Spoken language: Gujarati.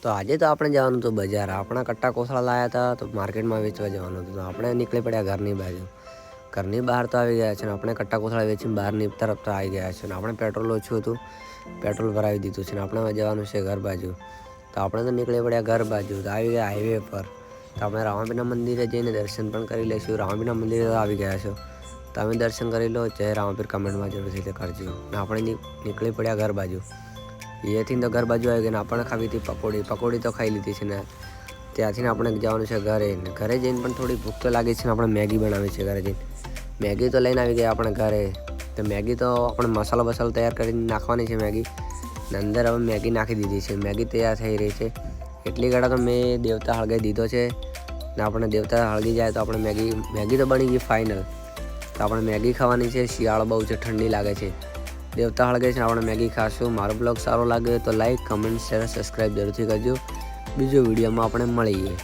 તો આજે તો આપણે જવાનું હતું બજાર. આપણા કટ્ટા કોથળા લાવ્યા હતા તો માર્કેટમાં વેચવા જવાનું હતું. તો આપણે નીકળી પડ્યા ઘરની બાજુ. ઘરની બહાર તો આવી ગયા છે ને આપણે કટ્ટા કોથળા વેચીને બહારની તરફ તો આવી ગયા છે ને આપણે પેટ્રોલ ઓછું હતું, પેટ્રોલ ભરાવી દીધું છે ને આપણે જવાનું છે ઘર બાજુ. તો આપણે તો નીકળી પડ્યા ઘર બાજુ. તો આવી ગયા હાઈવે પર. તો આપણે રામાપીરના મંદિરે જઈને દર્શન પણ કરી લઈશું. રામાપીરના મંદિરે તો આવી ગયા છો, તમે દર્શન કરી લો. જય રામાપીર કમેન્ટમાં જરૂરથી કરજો. ને આપણે નીકળી પડ્યા ઘર બાજુ. એથી તો ઘર બાજુ આવી ગઈ ને આપણે ખાવી હતી પકોડી તો ખાઈ લીધી છે ને ત્યાંથી આપણે જવાનું છે ઘરે. ને ઘરે જઈને પણ થોડી ભૂખ તો લાગી છે ને આપણે મેગી બનાવી છે ઘરે જઈને. મેગી તો લઈને આવી ગયા આપણે ઘરે. તો મેગી તો આપણે મસાલો તૈયાર કરીને નાખવાની છે મેગી. ને અંદર હવે મેગી નાખી દીધી છે. મેગી તૈયાર થઈ રહી છે. એટલી ઘડા તો મેં દેવતા હળગાવી દીધો છે ને આપણે દેવતા હળગી જાય તો આપણે મેગી તો બની ગઈ ફાઇનલ. તો આપણે મેગી ખાવાની છે. શિયાળો બહુ છે, ઠંડી લાગે છે. દેવતા હળગે છે ને આપણે મેગી ખાશું. મારો બ્લોગ સારો લાગે તો લાઈક, કમેન્ટ, શેર, સબસ્ક્રાઈબ જરૂરથી કરજો. બીજો વિડીયોમાં આપણે મળીએ.